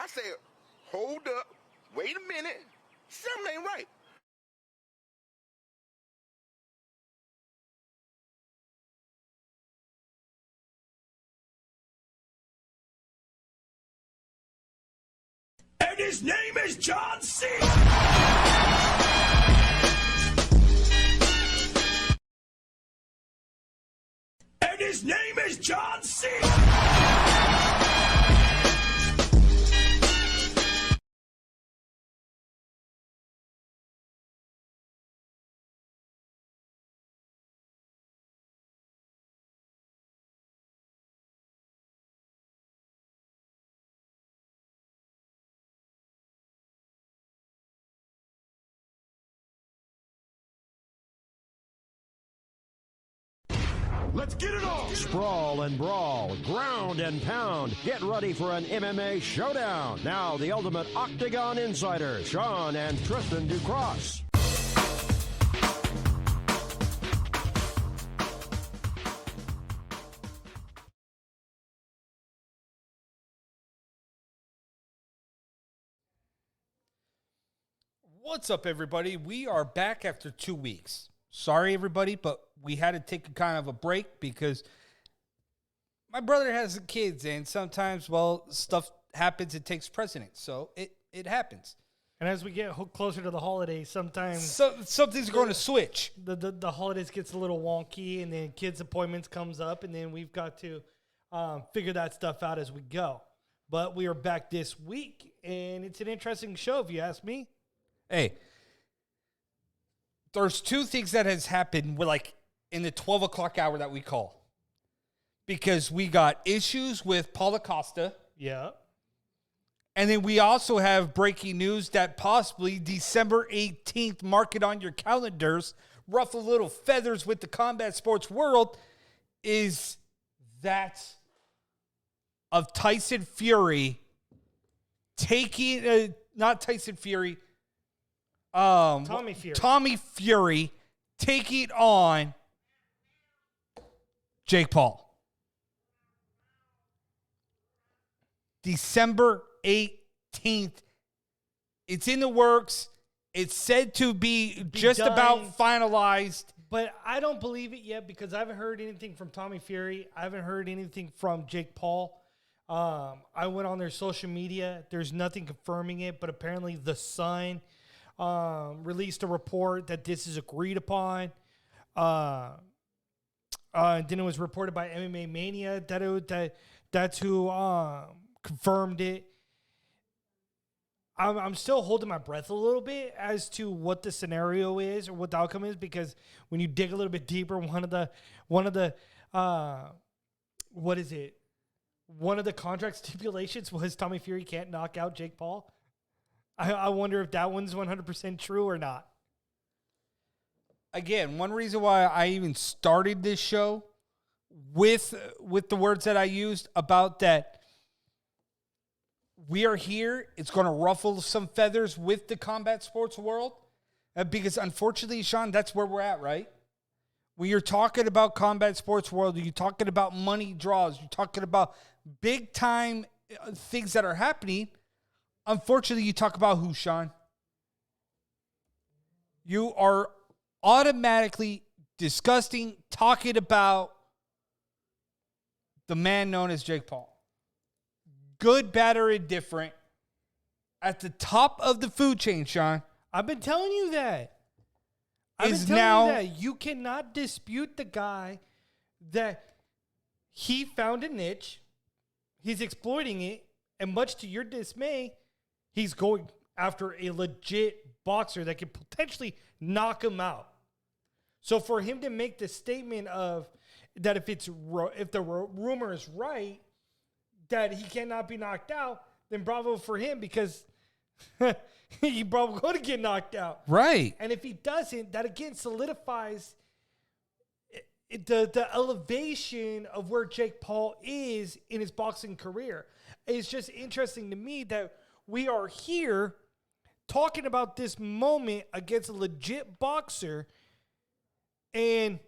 I said, hold up, wait a minute, something ain't right. And his name is John C. And his name is John C. Let's get it on! Sprawl and brawl, ground and pound. Get ready for an MMA showdown. Now, the ultimate Octagon Insider, Sean and Tristan Ducross. What's up, everybody? We are back after 2 weeks. Sorry, everybody, but we had to take a kind of a break because my brother has kids, and sometimes, well, stuff happens. It takes precedence, so it happens. And as we get closer to the holidays, sometimes Something's going to switch. The holidays gets a little wonky, and then kids' appointments comes up, and then we've got to figure that stuff out as we go. But we are back this week, and it's an interesting show, if you ask me. Hey, there's two things that has happened with, like, in the 12 o'clock hour that we call. Because we got issues with Paulo Costa. Yeah. And then we also have breaking news that possibly December 18th, mark it on your calendars, ruffle little feathers with the combat sports world, is that of Tyson Fury taking, not Tyson Fury, Tommy Fury. Tommy Fury taking on Jake Paul. December 18th. It's in the works. It's said to be just done. about finalized. But I don't believe it yet because I haven't heard anything from Tommy Fury. I haven't heard anything from Jake Paul. I went on their social media. There's nothing confirming it, but apparently The Sun released a report that this is agreed upon. Then it was reported by MMA Mania that's who confirmed it. I'm still holding my breath a little bit as to what the scenario is or what the outcome is, because when you dig a little bit deeper, one of the contract stipulations was Tommy Fury can't knock out Jake Paul. I wonder if that one's 100% true or not. Again, one reason why I even started this show with the words that I used about that we are here, it's going to ruffle some feathers with the combat sports world. Because unfortunately, Sean, that's where we're at, right? When you're talking about combat sports world, you're talking about money draws, you're talking about big time things that are happening. Unfortunately, you talk about who, Sean? You are automatically talking about the man known as Jake Paul. Good, bad, or indifferent. At the top of the food chain, Sean. I've been telling you that. You cannot dispute the guy that he found a niche. He's exploiting it. And much to your dismay, he's going after a legit boxer that could potentially knock him out. So for him to make the statement of that if the rumor is right, that he cannot be knocked out, then bravo for him, because he probably going to get knocked out. Right. And if he doesn't, that again solidifies the elevation of where Jake Paul is in his boxing career. It's just interesting to me that we are here talking about this moment against a legit boxer, and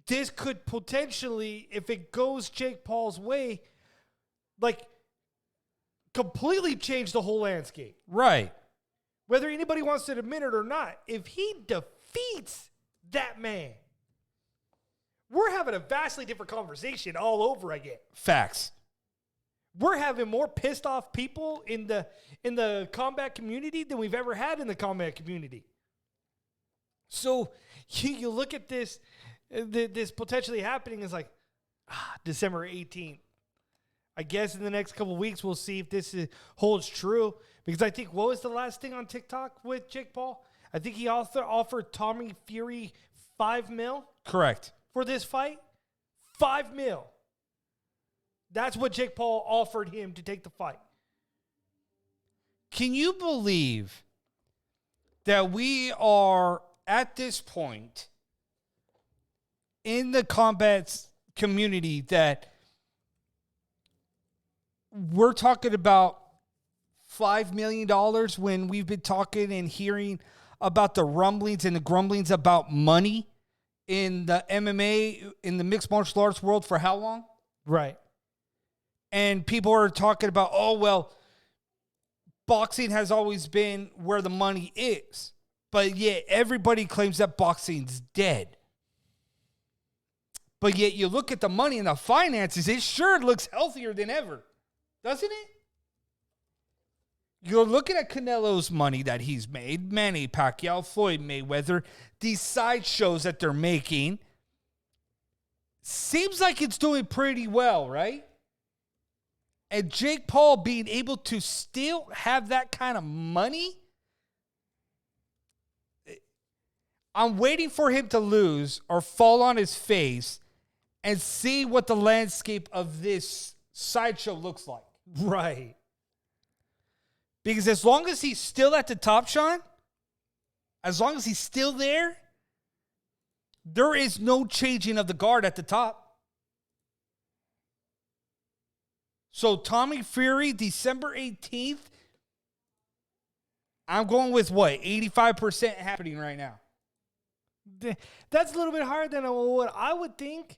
this could potentially, if it goes Jake Paul's way, like completely changed the whole landscape. Right. Whether anybody wants to admit it or not, if he defeats that man, we're having a vastly different conversation all over again. Facts. We're having more pissed off people in the combat community than we've ever had in the combat community. So you look at this potentially happening is like December 18th. I guess in the next couple of weeks we'll see if this holds true. Because I think, what was the last thing on TikTok with Jake Paul? I think he also offered Tommy Fury $5 million. Correct. For this fight. $5 million. That's what Jake Paul offered him to take the fight. Can you believe that we are at this point in the combat community that we're talking about $5 million when we've been talking and hearing about the rumblings and the grumblings about money in the MMA, in the mixed martial arts world for how long? Right. And people are talking about, oh, well, boxing has always been where the money is. But yet everybody claims that boxing's dead. But yet you look at the money and the finances, it sure looks healthier than ever. Doesn't it? You're looking at Canelo's money that he's made, Manny Pacquiao, Floyd Mayweather, these side shows that they're making. Seems like it's doing pretty well, right? And Jake Paul being able to still have that kind of money, I'm waiting for him to lose or fall on his face and see what the landscape of this sideshow looks like. Right. Because as long as he's still at the top, Sean, as long as he's still there, there is no changing of the guard at the top. So Tommy Fury, December 18th, I'm going with what? 85% happening right now. That's a little bit higher than what I would think.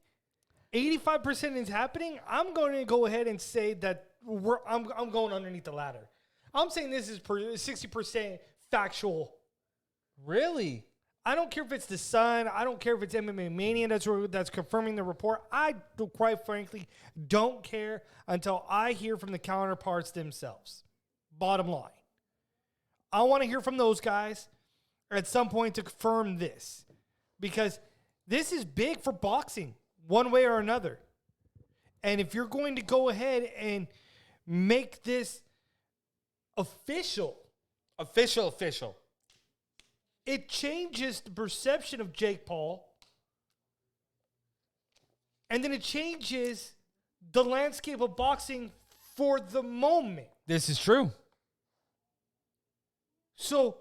85% is happening. I'm going to go ahead and say that I'm going underneath the ladder. I'm saying this is 60% factual. Really? I don't care if it's the Sun. I don't care if it's MMA Mania that's confirming the report. I, quite frankly, don't care until I hear from the counterparts themselves. Bottom line. I want to hear from those guys at some point to confirm this. Because this is big for boxing, one way or another. And if you're going to go ahead and make this official, it changes the perception of Jake Paul. And then it changes the landscape of boxing for the moment. This is true. So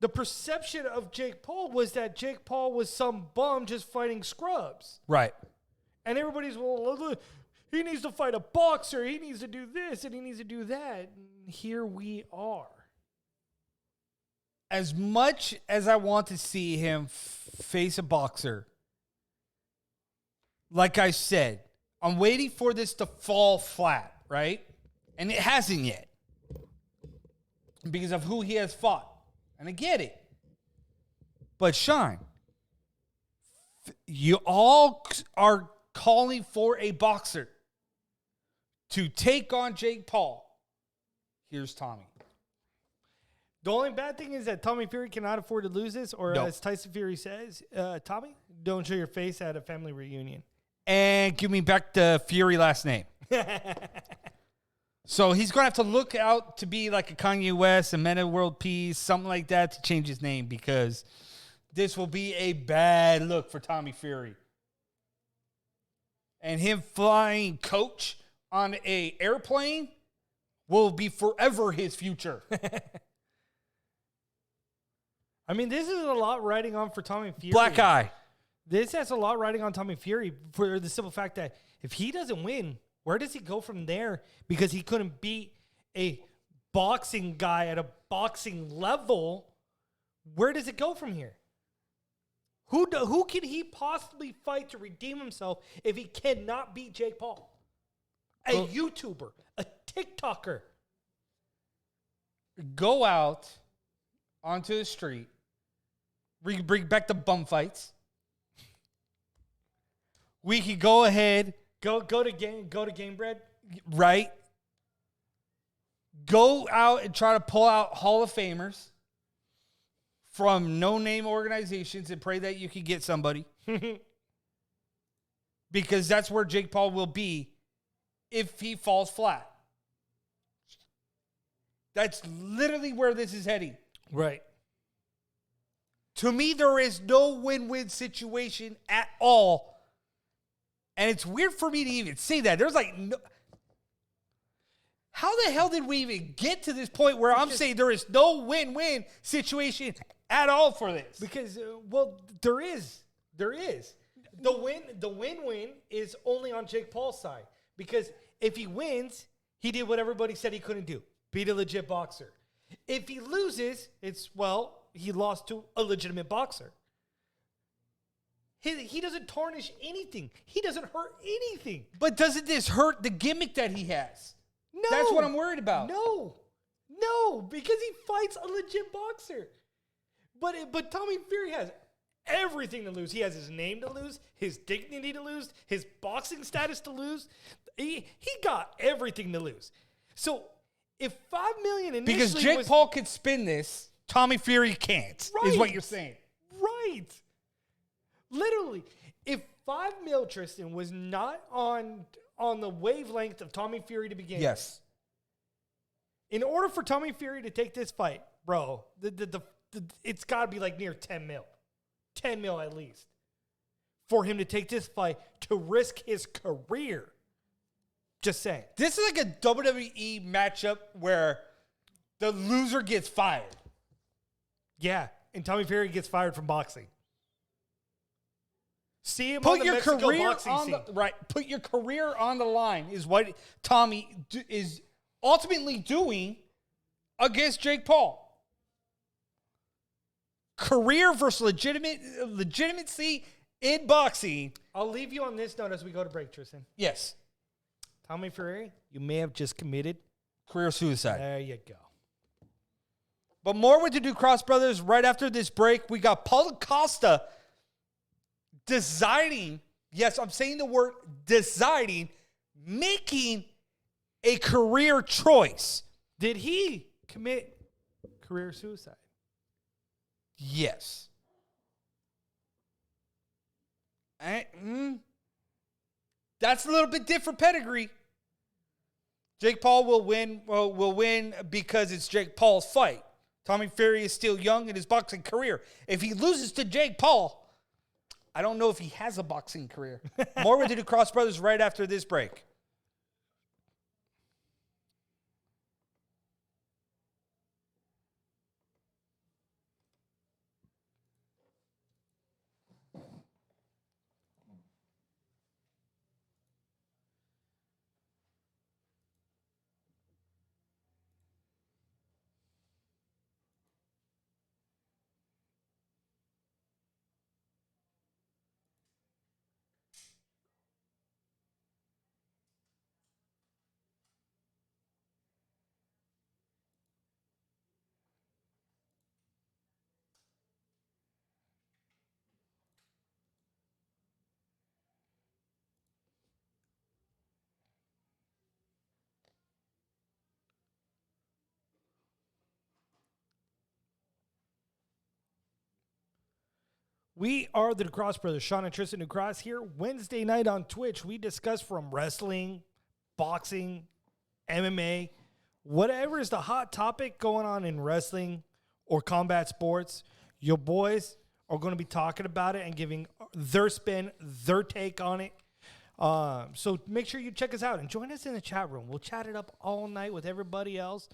the perception of Jake Paul was that Jake Paul was some bum just fighting scrubs. Right. And everybody's, well, look, he needs to fight a boxer. He needs to do this and he needs to do that. And here we are. As much as I want to see him face a boxer, like I said, I'm waiting for this to fall flat, right? And it hasn't yet. Because of who he has fought. And I get it. But Sean, you all are calling for a boxer to take on Jake Paul. Here's Tommy. The only bad thing is that Tommy Fury cannot afford to lose this, or Nope. as Tyson Fury says, Tommy, don't show your face at a family reunion. And give me back the Fury last name. So he's going to have to look out to be like a Kanye West, a Men of World Peace, something like that to change his name because this will be a bad look for Tommy Fury. And him flying coach on an airplane will be forever his future. I mean, this is a lot riding on for Tommy Fury. Black eye. This has a lot riding on Tommy Fury for the simple fact that if he doesn't win, where does he go from there? Because he couldn't beat a boxing guy at a boxing level. Where does it go from here? Who can he possibly fight to redeem himself if he cannot beat Jake Paul? A YouTuber, a TikToker. go out onto the street, bring back the bum fights. We could go ahead, Go to Game Bread. right? Go out and try to pull out Hall of Famers from no-name organizations and pray that you can get somebody. Because that's where Jake Paul will be if he falls flat. That's literally where this is heading. Right. To me, there is no win-win situation at all. And it's weird for me to even say that. There's like no... How the hell did we even get to this point where I'm saying there is no win-win situation at all for this? Because, there is. There is. The win-win is only on Jake Paul's side. Because if he wins, he did what everybody said he couldn't do. Beat a legit boxer. If he loses, he lost to a legitimate boxer. He doesn't tarnish anything. He doesn't hurt anything. But doesn't this hurt the gimmick that he has? No. That's what I'm worried about. No, because he fights a legit boxer. But Tommy Fury has everything to lose. He has his name to lose, his dignity to lose, his boxing status to lose. He got everything to lose. So if $5 million initially Because Jake Paul could spin this, Tommy Fury can't, is what you're saying. Right. Literally, if $5 million, Tristan, was not on the wavelength of Tommy Fury to begin, Yes. in order for Tommy Fury to take this fight, bro, it's got to be like near 10 mil. 10 mil at least. For him to take this fight to risk his career. Just saying. This is like a WWE matchup where the loser gets fired. Yeah, and Tommy Fury gets fired from boxing. See him on Put the your Mexico career boxing on scene. Put your career on the line is what Tommy is ultimately doing against Jake Paul. Career versus legitimacy in boxing. I'll leave you on this note as we go to break, Tristan. Yes. Tommy Fury, you may have just committed Career suicide. There you go. But more with the Ducross brothers right after this break. We got Paulo Costa deciding, yes, I'm saying the word deciding, making a career choice. Did he commit career suicide? Yes. That's a little bit different pedigree. Jake Paul will win because it's Jake Paul's fight. Tommy Fury is still young in his boxing career. If he loses to Jake Paul, I don't know if he has a boxing career. More with the Ducross brothers right after this break. We are the Ducross brothers, Sean and Tristan Ducross here. Wednesday night on Twitch, we discuss from wrestling, boxing, MMA, whatever is the hot topic going on in wrestling or combat sports. Your boys are going to be talking about it and giving their spin, their take on it. So make sure you check us out and join us in the chat room. We'll chat it up all night with everybody else.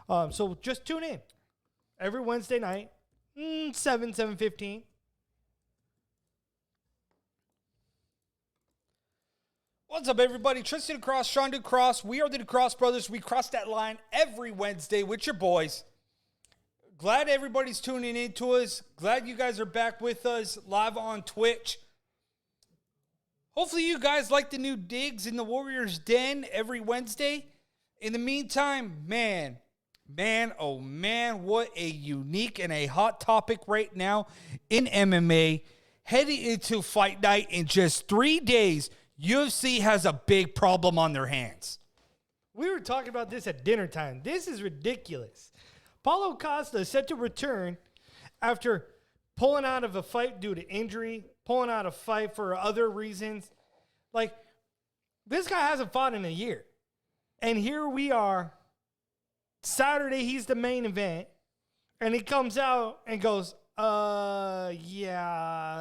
So just tune in every Wednesday night, 7:15. What's up, everybody? Tristan Ducross, Sean Ducross. We are the Ducross brothers. We cross that line every Wednesday with your boys. Glad everybody's tuning in to us. Glad you guys are back with us live on Twitch. Hopefully you guys like the new digs in the Warriors Den every Wednesday. In the meantime, man, Man, oh man, what a unique and a hot topic right now in MMA. Heading into fight night in just 3 days, UFC has a big problem on their hands. We were talking about this at dinner time. This is ridiculous. Paulo Costa is set to return after pulling out of a fight due to injury, pulling out of a fight for other reasons. Like, this guy hasn't fought in a year. And here we are. Saturday, he's the main event. And he comes out and goes, yeah,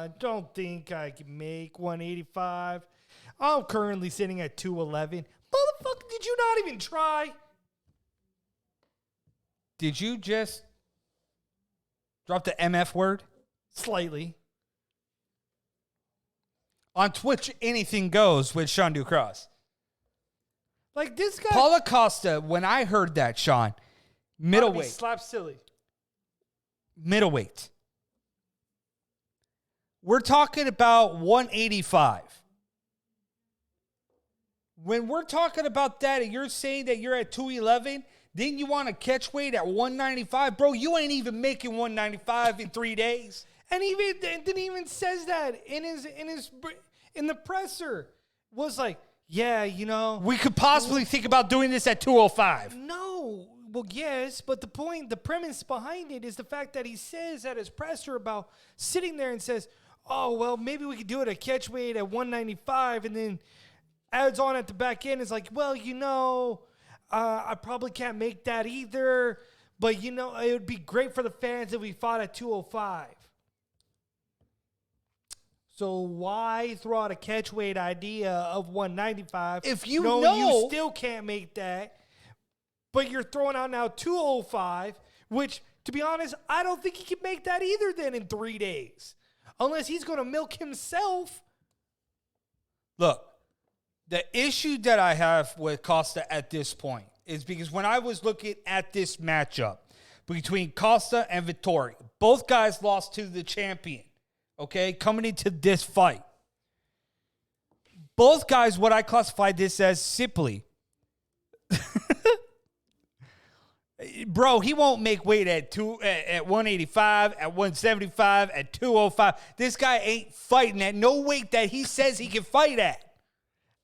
I don't think I can make 185. I'm currently sitting at 211. Motherfucker, did you not even try? Did you just drop the MF word? Slightly. On Twitch, anything goes with Sean Ducross. Like this guy. Paulo Costa, when I heard that, Sean, middleweight. Slap silly. Middleweight. We're talking about 185. When we're talking about that and you're saying that you're at 211, then you want to catch weight at 195? Bro, you ain't even making 195 in 3 days. And then he even says that in the presser. Was like, yeah, you know. We could possibly think about doing this at 205. No. Well, yes, but the premise behind it is the fact that he says at his presser about sitting there and says, oh, well, maybe we could do it at catch weight at 195, and then adds on at the back end. It's like, well, you know, I probably can't make that either, but, you know, it would be great for the fans if we fought at 205. So why throw out a catch weight idea of 195 if you know know you still can't make that, but you're throwing out now 205, which, to be honest, I don't think he can make that either then in 3 days. Unless he's going to milk himself. Look, the issue that I have with Costa at this point is because when I was looking at this matchup between Costa and Vettori, both guys lost to the champion, okay, coming into this fight. Both guys, what I classify this as simply, bro, he won't make weight at 185, at 175, at 205. This guy ain't fighting at no weight that he says he can fight at.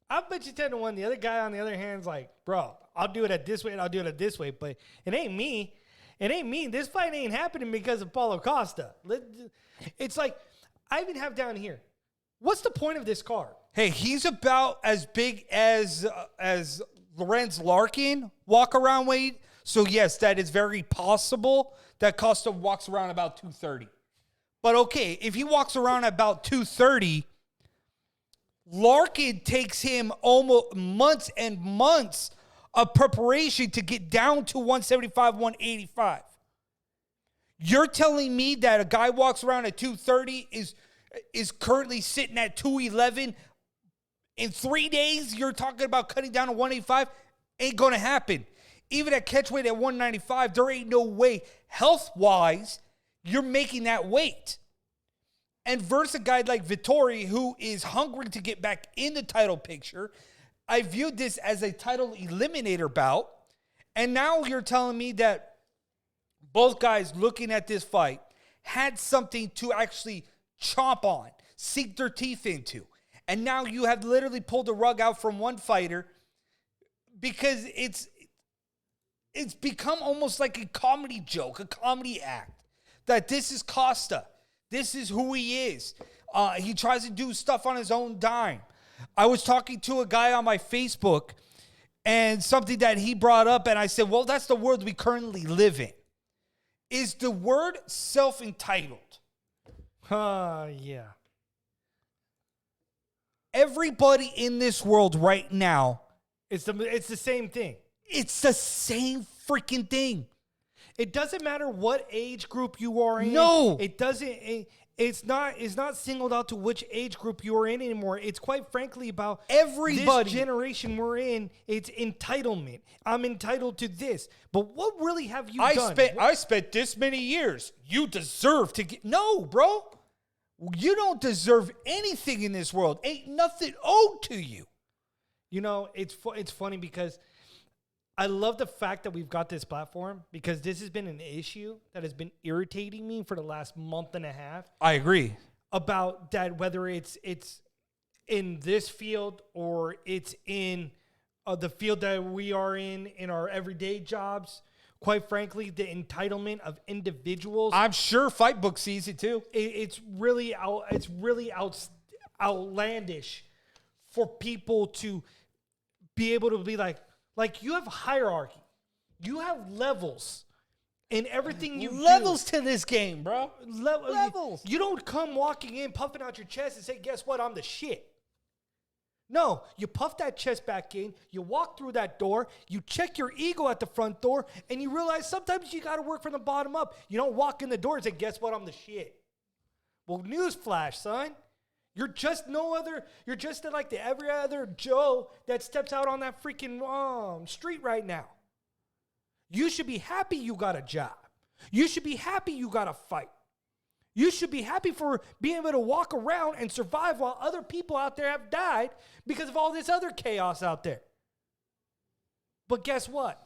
I bet you 10-1. The other guy, on the other hand, is like, bro, I'll do it at this way and I'll do it at this way. But it ain't me. It ain't me. This fight ain't happening because of Paulo Costa. It's like, I even have down here, what's the point of this card? Hey, he's about as big as Lorenz Larkin walk-around weight. So, yes, that is very possible that Costa walks around about 230. But, okay, if he walks around about 230, Larkin takes him almost months and months of preparation to get down to 175, 185. You're telling me that a guy walks around at 230 is currently sitting at 211 in 3 days? You're talking about cutting down to 185? Ain't going to happen. Even at catchweight at 195, there ain't no way, health-wise, you're making that weight. And versus a guy like Vettori, who is hungry to get back in the title picture, I viewed this as a title eliminator bout. And now you're telling me that both guys looking at this fight had something to actually chomp on, sink their teeth into. And now you have literally pulled the rug out from one fighter because it's become almost like a comedy joke, a comedy act, that this is Costa. This is who he is. He tries to do stuff on his own dime. I was talking to a guy on my Facebook and something that he brought up, and I said, well, that's the world we currently live in. Is the word self-entitled? Yeah. Everybody in this world right now, It's the same thing. it's the same freaking thing. It doesn't matter what age group you are in. No. It doesn't. It's not singled out to which age group you are in anymore. It's quite frankly about Everybody. this generation we're in. It's entitlement. I'm entitled to this. But what really have you done? I spent this many years. You deserve to get... No, bro. You don't deserve anything in this world. Ain't nothing owed to you. You know, it's funny because I love the fact that we've got this platform because this has been an issue that has been irritating me for the last month and a half. I agree. About that, whether it's in this field or it's in the field that we are in our everyday jobs. Quite frankly, the entitlement of individuals. I'm sure Fight Book sees it too. It's really outlandish for people to be able to be like you have hierarchy, you have levels in everything you Levels do. to this game, bro. Levels. You don't come walking in, puffing out your chest and say, guess what, I'm the shit. No, you puff that chest back in, you walk through that door, you check your ego at the front door, and you realize sometimes you got to work from the bottom up. You don't walk in the door and say, guess what, I'm the shit. Well, newsflash, son. You're just you're just like the every other Joe that steps out on that freaking street right now. You should be happy you got a job. You should be happy you got a fight. You should be happy for being able to walk around and survive while other people out there have died because of all this other chaos out there. But guess what?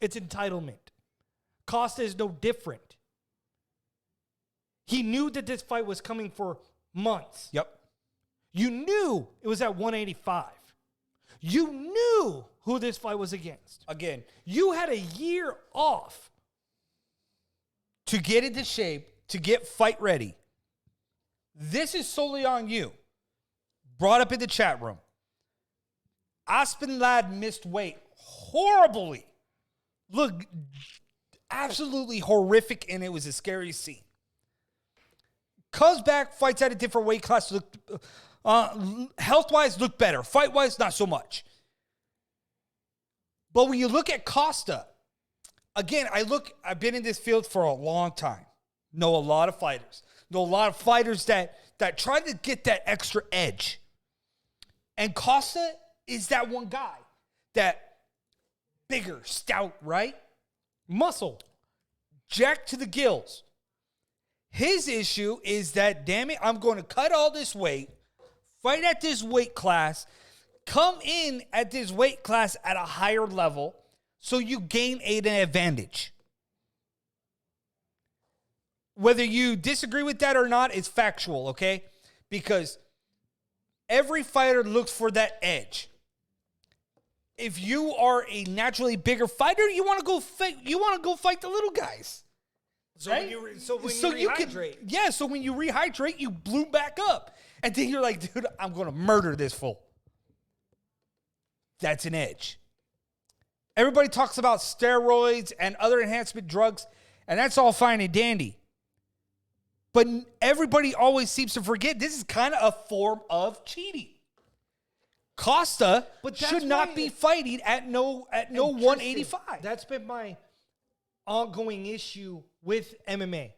It's entitlement. Costa is no different. He knew that this fight was coming for months. Yep. You knew it was at 185. You knew who this fight was against. Again, You had a year off. to get into shape, to get fight ready. This is solely on you. Brought up in the chat room. Aspen Ladd missed weight horribly. Look, absolutely horrific, and it was a scary scene. Comes back, fights at a different weight class. Looked, health-wise, looked better. Fight-wise, not so much. But when you look at Costa, again, I've been in this field for a long time. Know a lot of fighters. Know a lot of fighters that try to get that extra edge. And Costa is that one guy. That bigger, stout, right? Muscle. Jacked to the gills. His issue is that, damn it, I'm going to cut all this weight, fight at this weight class, come in at this weight class at a higher level so you gain an advantage. Whether you disagree with that or not, it's factual, okay? Because every fighter looks for that edge. If you are a naturally bigger fighter, you want to go fight the little guys. So Right? when you rehydrate. So when you rehydrate, you bloom back up. And then you're like, dude, I'm going to murder this fool. That's an edge. Everybody talks about steroids and other enhancement drugs, and that's all fine and dandy. But everybody always seems to forget this is kind of a form of cheating. Costa should not be fighting at no 185. That's been my ongoing issue with MMA.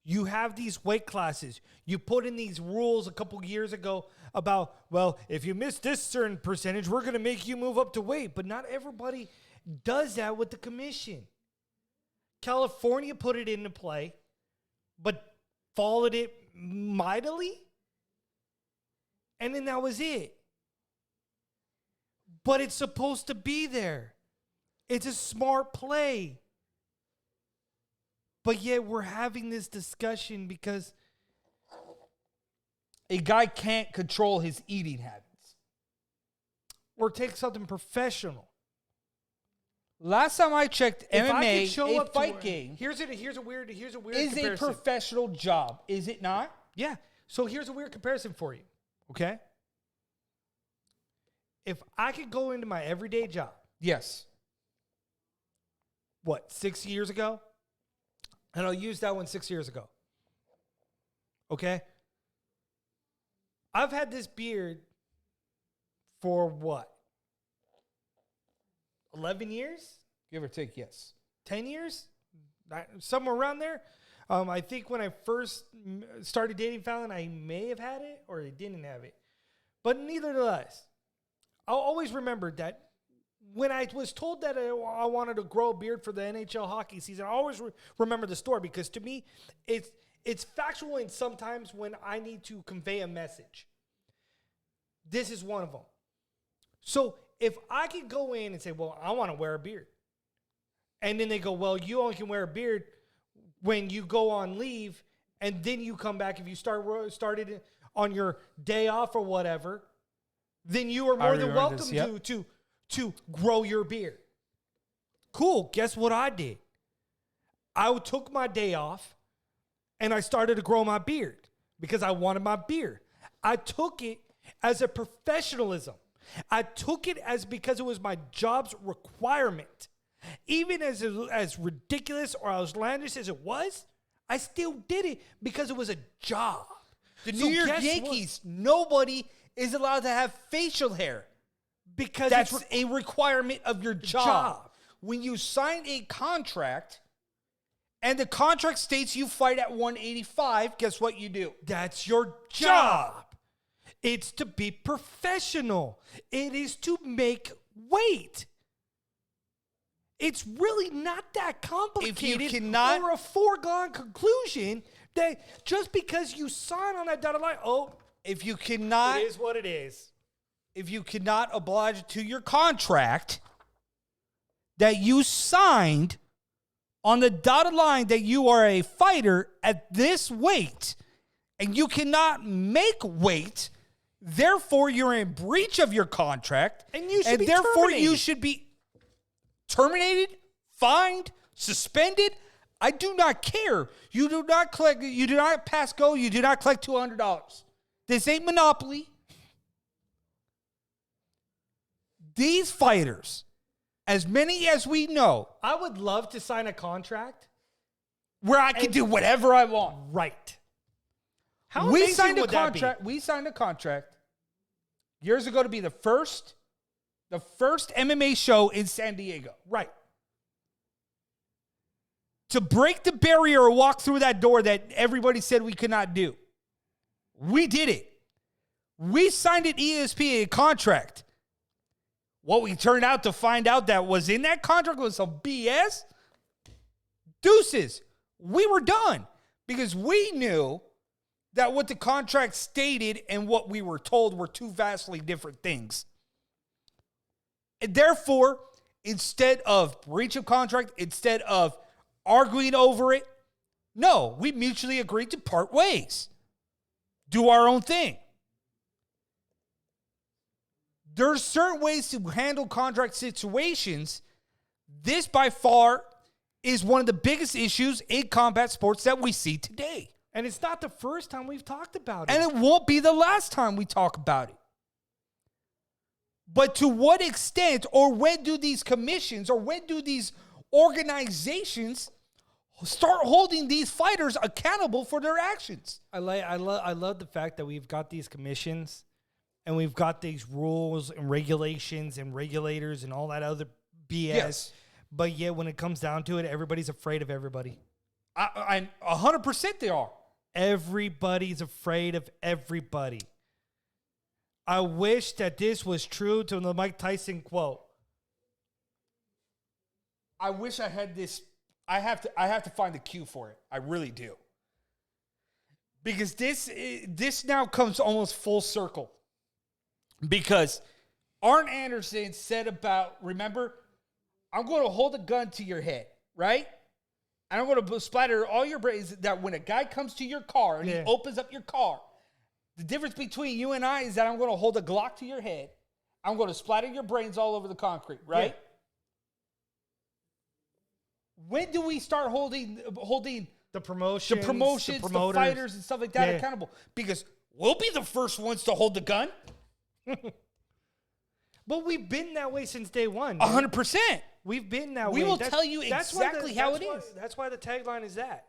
You have these weight classes. You put in these rules a couple years ago about, well, if you miss this certain percentage, we're going to make you move up to weight. But not everybody does that with the commission. California put it into play, but followed it mightily. And then that was it. But it's supposed to be there. It's a smart play. But yet we're having this discussion because a guy can't control his eating habits. Or take something professional. Last time I checked, If I MMA, could show a up fight to, game, here's a weird is comparison. a professional job, is it not? Yeah. So here's a weird comparison for you. Okay? If I could go into my everyday job, Yes. 6 years ago? And I'll use that one 6 years ago. Okay? I've had this beard for what? 11 years? Give or take, yes. 10 years? Somewhere around there. I think when I first started dating Fallon, I may have had it or I didn't have it. But nevertheless, I'll always remember that when I was told that I wanted to grow a beard for the NHL hockey season, I always remember the story because to me, it's factual and sometimes when I need to convey a message. This is one of them. So if I could go in and say, well, I want to wear a beard. And then they go, well, you only can wear a beard when you go on leave, and then you come back. If you started on your day off or whatever, then you are more than welcome to grow your beard. Cool. Guess what I did? I took my day off, and I started to grow my beard because I wanted my beard. I took it as a professionalism. I took it as because it was my job's requirement. Even as ridiculous or outlandish as it was, I still did it because it was a job. The New York Yankees, nobody is allowed to have facial hair because that's a requirement of your job. When you sign a contract and the contract states you fight at 185, guess what you do? That's your job. It's to be professional. It is to make weight. It's really not that complicated if you cannot, or a foregone conclusion that just because you sign on that dotted line, if you cannot, it is what it is. If you cannot oblige to your contract that you signed on the dotted line that you are a fighter at this weight and you cannot make weight, therefore you're in breach of your contract and therefore terminated. You should be terminated, fined, suspended. I do not care. You do not pass go, you do not collect $200. This ain't Monopoly. These fighters, as many as we know, I would love to sign a contract where I can do whatever I want. Right. We signed a contract years ago to be the first MMA show in San Diego. Right. To break the barrier or walk through that door that everybody said we could not do. We did it. We signed an ESPN contract. What we turned out to find out that was in that contract was some BS. Deuces. We were done because we knew that what the contract stated and what we were told were two vastly different things. And therefore, instead of breach of contract, instead of arguing over it, no, we mutually agreed to part ways. Do our own thing. There's certain ways to handle contract situations. This, by far, is one of the biggest issues in combat sports that we see today. And it's not the first time we've talked about it. And it won't be the last time we talk about it. But to what extent, or when do these commissions, or when do these organizations start holding these fighters accountable for their actions? I love the fact that we've got these commissions and we've got these rules and regulations and regulators and all that other BS. Yes. But yet when it comes down to it, everybody's afraid of everybody. I 100% they are. Everybody's afraid of everybody. I wish that this was true to the Mike Tyson quote. I wish I had this. I have to find the cue for it. I really do. Because this now comes almost full circle. Because Arn Anderson said about, remember, I'm going to hold a gun to your head, right? And I'm going to splatter all your brains. That when a guy comes to your car and he opens up your car, the difference between you and I is that I'm going to hold a Glock to your head. I'm going to splatter your brains all over the concrete, right? Yeah. When do we start holding the promotions, the fighters, and stuff like that accountable? Because we'll be the first ones to hold the gun. But we've been that way since day one. 100%. We've been that way. We will tell you exactly how it is. That's why the tagline is that.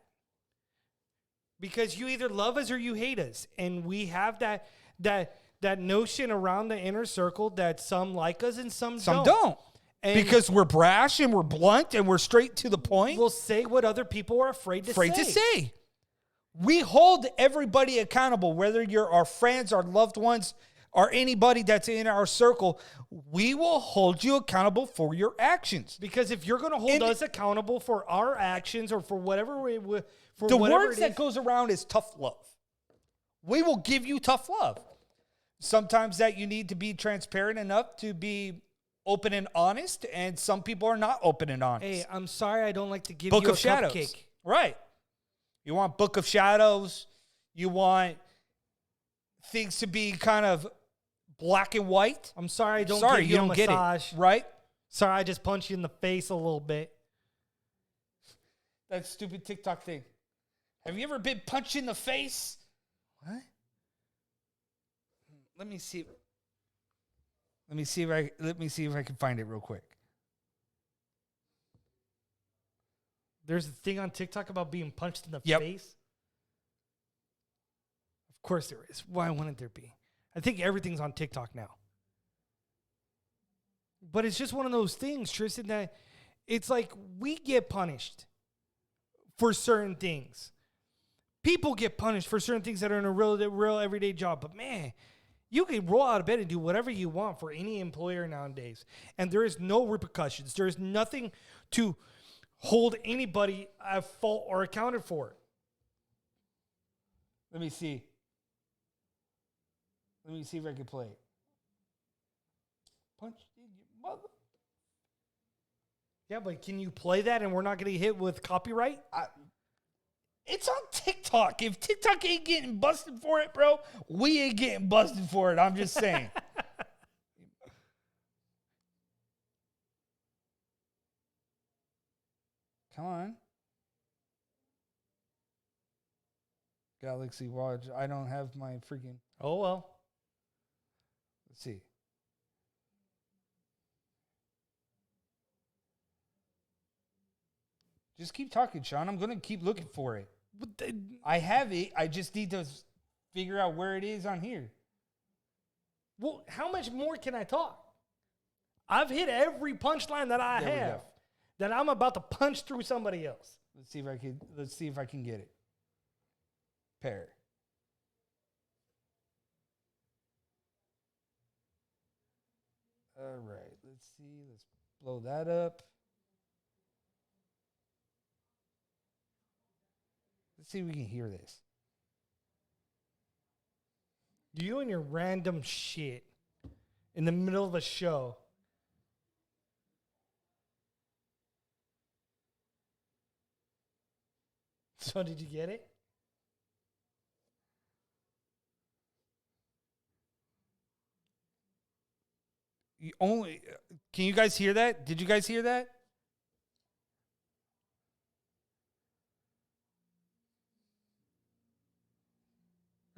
Because you either love us or you hate us. And we have that notion around the inner circle that some like us and some don't. And because we're brash and we're blunt and we're straight to the point. We'll say what other people are afraid to say. We hold everybody accountable, whether you're our friends, our loved ones, or anybody that's in our circle. We will hold you accountable for your actions. Because if you're going to hold us accountable for our actions or for whatever we... The words that goes around is tough love. We will give you tough love. Sometimes that you need to be transparent enough to be open and honest, and some people are not open and honest. Hey, I'm sorry I don't like to give Book you a of Shadows. cupcake. Right. You want Book of Shadows. You want things to be kind of black and white. I'm sorry I don't Sorry, give you you a don't get massage. it. Right? Sorry I just punched you in the face a little bit. That stupid TikTok thing. Have you ever been punched in the face? What? Let me see if I can find it real quick. There's a thing on TikTok about being punched in the Yep. face. Of course there is. Why wouldn't there be? I think everything's on TikTok now. But it's just one of those things, Tristan, that it's like we get punished for certain things. People get punished for certain things that are in a real everyday job. But man, you can roll out of bed and do whatever you want for any employer nowadays. And there is no repercussions. There is nothing to hold anybody at fault or accounted for. Let me see. Let me see if I can play it. Punch in your mother. Yeah, but can you play that and we're not going to get hit with copyright? It's on TikTok. If TikTok ain't getting busted for it, bro, we ain't getting busted for it. I'm just saying. Come on. Galaxy Watch. I don't have my freaking... Oh, well. Let's see. Just keep talking, Sean. I'm going to keep looking for it. I have it. I just need to figure out where it is on here. Well, how much more can I talk? I've hit every punchline that I There we have. go. That I'm about to punch through somebody else. Let's see if I can get it. Pair. All right. Let's see. Let's blow that up. Let's see if we can hear this. You and your random shit in the middle of a show. So did you get it? Can you guys hear that? Did you guys hear that?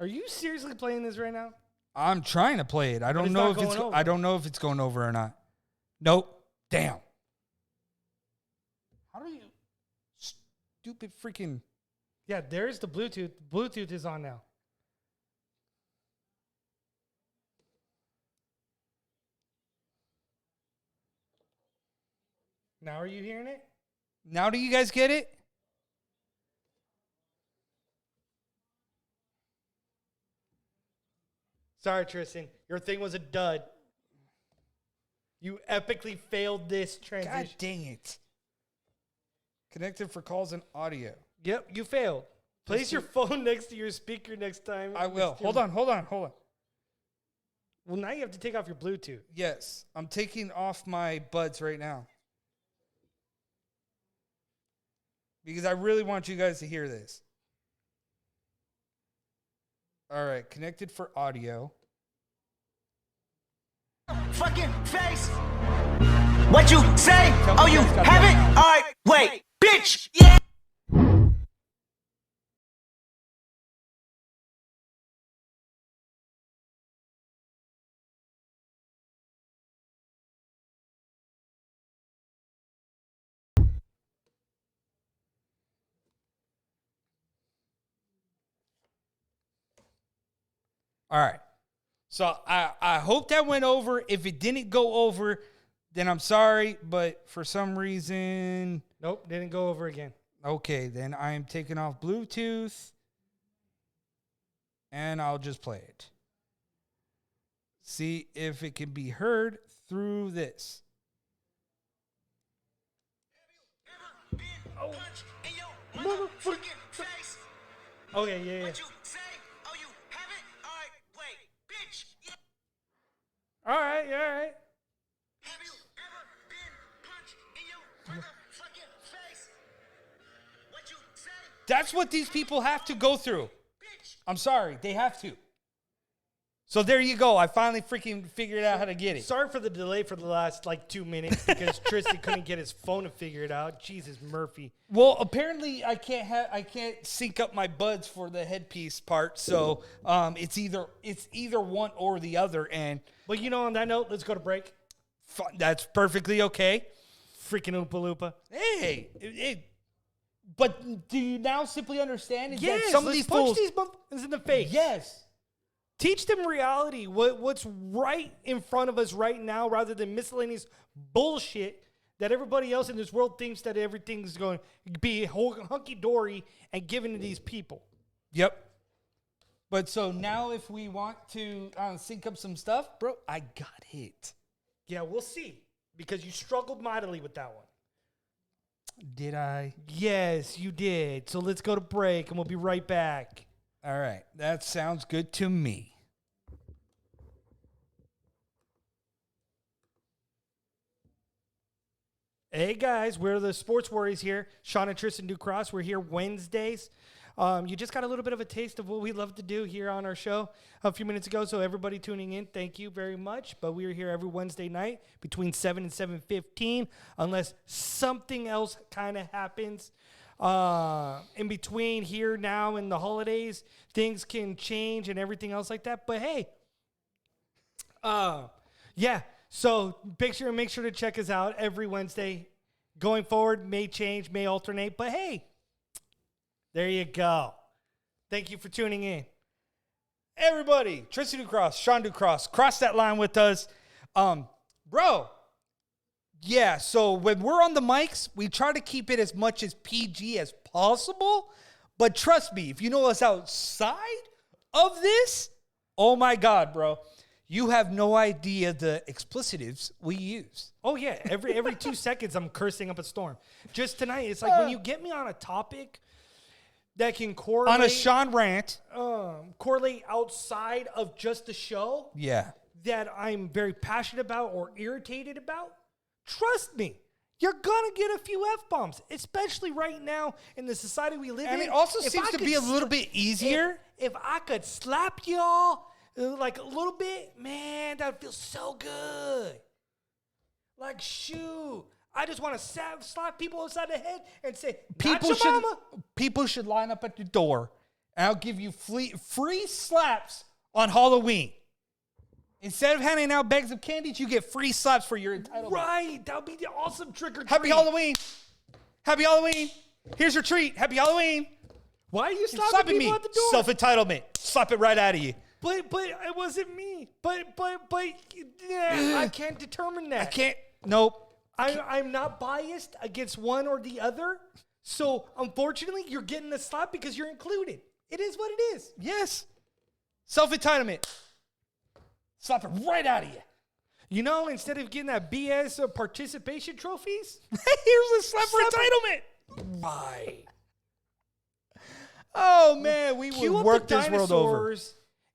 Are you seriously playing this right now? I'm trying to play it. I don't it's know not if it's going over. I don't know if it's going over or not. Nope. Damn. How do you stupid freaking... Yeah, there's the Bluetooth. Bluetooth is on now. Now are you hearing it? Now do you guys get it? Sorry, Tristan. Your thing was a dud. You epically failed this transition. God dang it. Connected for calls and audio. Yep, you failed. Place your phone next to your speaker next time. I will. Hold on. Well, now you have to take off your Bluetooth. Yes. I'm taking off my buds right now. Because I really want you guys to hear this. All right. Connected for audio. Fucking face. What you say? Oh, you have it? All right, wait, bitch. Yeah. All right. So I hope that went over. If it didn't go over, then I'm sorry. But for some reason... Nope, didn't go over again. Okay, then I am taking off Bluetooth. And I'll just play it. See if it can be heard through this. Oh. Motherfucking face. Okay, yeah. What you say? Oh, you have it? All right, wait, bitch. Yeah. All right. Have you That's what these people have to go through. I'm sorry. They have to. So there you go. I finally freaking figured out how to get it. Sorry for the delay for the last 2 minutes because Tristan couldn't get his phone to figure it out. Jesus, Murphy. Well, apparently I can't sync up my buds for the headpiece part. So it's either one or the other. And But on that note, let's go to break. that's perfectly okay. Freaking Oompa Loompa. Hey, but do you now simply understand is Yes, that some of let's these punch fools? these motherfuckers in the face. Yes. Teach them reality, what's right in front of us right now, rather than miscellaneous bullshit that everybody else in this world thinks that everything's going to be hunky-dory and given to these people. Yep. But so now if we want to sync up some stuff, bro, I got it. Yeah, we'll see, because you struggled mightily with that one. Did I? Yes, you did. So let's go to break, and we'll be right back. All right. That sounds good to me. Hey, guys, we're the Sports Warriors here. Sean and Tristan Ducross. We're here Wednesdays. You just got a little bit of a taste of what we love to do here on our show a few minutes ago. So everybody tuning in, thank you very much. But we're here every Wednesday night between 7 and 7:15, unless something else kind of happens. In between here now and the holidays, things can change and everything else like that. But hey, yeah. So make sure to check us out every Wednesday. Going forward, may change, may alternate, but hey, there you go. Thank you for tuning in. Everybody, Tristan Ducross, Sean Ducross, cross that line with us. Bro, yeah, so when we're on the mics, we try to keep it as much as PG as possible. But trust me, if you know us outside of this, oh my God, bro. You have no idea the explicitives we use. Oh, yeah. Every 2 seconds, I'm cursing up a storm. Just tonight, it's like when you get me on a topic that can correlate. On a Sean rant. Correlate outside of just the show. Yeah. That I'm very passionate about or irritated about. Trust me, you're going to get a few F-bombs, especially right now in the society we live in. And it also seems to be a little bit easier. If I could slap y'all like a little bit, man, that would feel so good. Like, shoot, I just want to slap people upside the head and say, people should line up at the door, and I'll give you free slaps on Halloween. Instead of handing out bags of candies, you get free slaps for your entitlement. Right, that would be the awesome trick or treat. Happy Halloween. Happy Halloween. Here's your treat. Happy Halloween. Why are you slapping people me? at the door? Self-entitlement. Slap it right out of you. But it wasn't me. But yeah, I can't determine that. I can't. Nope. I'm not biased against one or the other. So unfortunately, you're getting the slap because you're included. It is what it is. Yes. Self-entitlement. Slap it right out of you. You know, instead of getting that BS participation trophies, here's a slap for entitlement. Right. Oh man, we Cue would up work the this world over.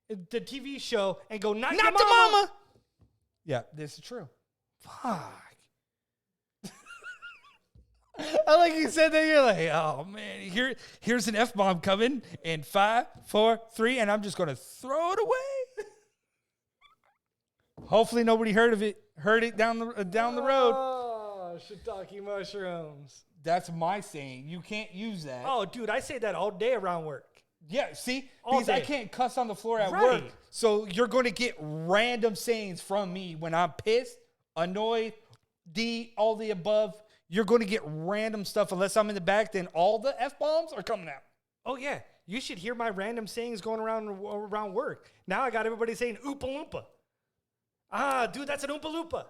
The TV show, and go, not the your mama. Yeah, this is true. Fuck. I like you said that. You're like, oh man, here's an F-bomb coming in 5, 4, 3, and I'm just gonna throw it away. Hopefully nobody heard it down the road. Oh, shiitake mushrooms. That's my saying. You can't use that. Oh, dude, I say that all day around work. Yeah, see? All because I day. can't cuss on the floor at Right. work. So you're going to get random sayings from me when I'm pissed, annoyed, all the above. You're going to get random stuff unless I'm in the back. Then all the F-bombs are coming out. Oh, yeah. You should hear my random sayings going around work. Now I got everybody saying Oompa Loompa. Ah, dude, that's an Oompa Loompa.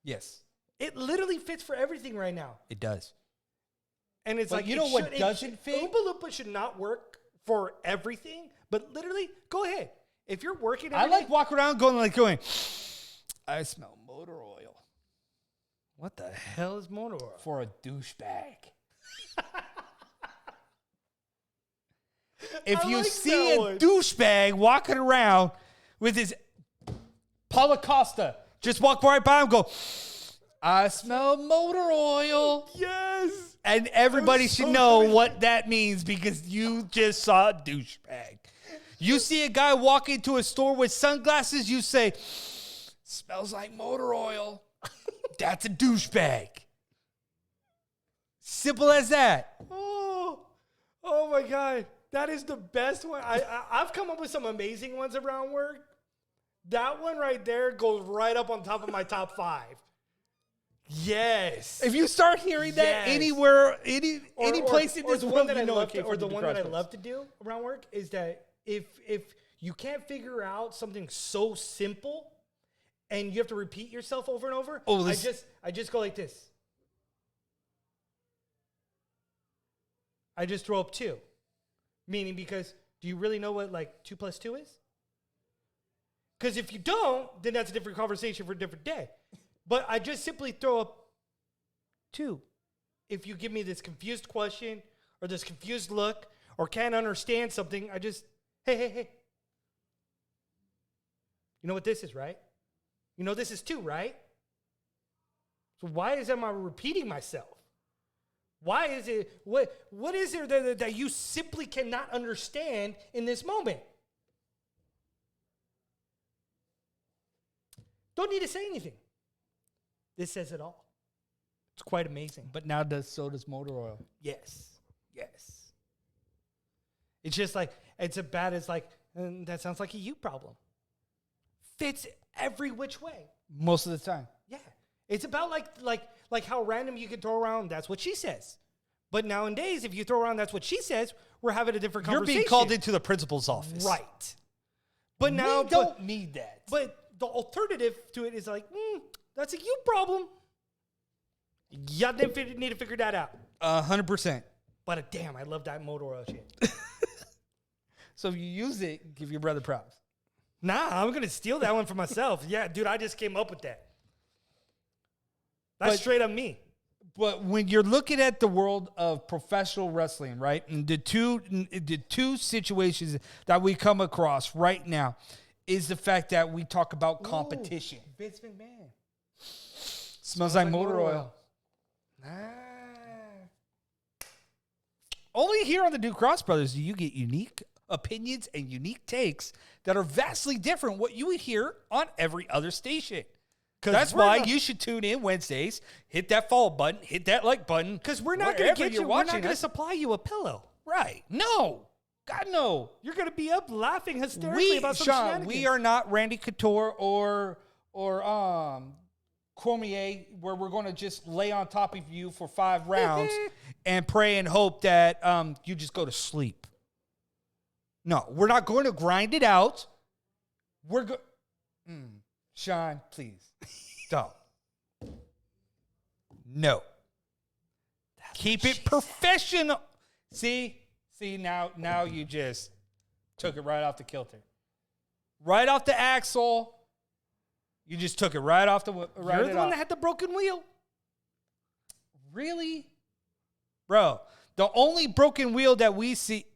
Yes. It literally fits for everything right now. It does. And it's But like, you know what doesn't fit? Oompa Loompa should not work for everything, but literally, go ahead. If you're working I like walking around going, I smell motor oil. What the hell is motor oil? For a douchebag. If you see a douchebag walking around with his Paulo Costa, just walk right by him and go, I smell motor oil. Yes. And everybody was should so know good. what that means because you just saw a douchebag. You see a guy walk into a store with sunglasses, you say, smells like motor oil. That's a douchebag. Simple as that. Oh my God. That is the best one. I've come up with some amazing ones around work. That one right there goes right up on top of my top 5. Yes. If you start hearing that Yes. anywhere, any place in or this the world, one that you I know love it came to, or from the one that I ducrossbros. love to do around work is that if you can't figure out something so simple and you have to repeat yourself over and over, I just go like this. I just throw up 2. Meaning because do you really know what like 2 plus 2 is? Because if you don't, then that's a different conversation for a different day. But I just simply throw up 2. If you give me this confused question or this confused look or can't understand something, I just, hey. You know what this is, right? You know this is 2, right? So why am I repeating myself? Why is it, what is there that you simply cannot understand in this moment? Don't need to say anything. This says it all. It's quite amazing. But now so does motor oil. Yes. It's just like, it's as bad as like, that sounds like a you problem. Fits every which way. Most of the time. Yeah. It's about like how random you can throw around, that's what she says. But nowadays, if you throw around, that's what she says, we're having a different You're conversation. being called into the principal's office. Right. But now, We don't need that. But the alternative to it is like, that's a you problem. Y'all need to figure that out. 100%. But damn, I love that motor oil shit. So if you use it, give your brother props. Nah, I'm going to steal that one for myself. Yeah, dude, I just came up with that. That's But- straight up me. But when you're looking at the world of professional wrestling, right, and the two situations that we come across right now is the fact that we talk about competition. Vince McMahon. Smells like motor oil. Only here on the Ducross Brothers do you get unique opinions and unique takes that are vastly different what you would hear on every other station. That's why you should tune in Wednesdays, hit that follow button, hit that like button. Because we're not going to get you, we're not watching going to us. supply you a pillow. Right. No. God, no. You're going to be up laughing hysterically about some shenanigans. We are not Randy Couture or Cormier, where we're going to just lay on top of you for 5 rounds and pray and hope that you just go to sleep. No, we're not going to grind it out. We're going... Sean, please. Don't. No. Keep it professional. See, now you just took it right off the kilter. Right off the axle. You just took it right off the... You're the one that had the broken wheel. Really? Bro, the only broken wheel that we see...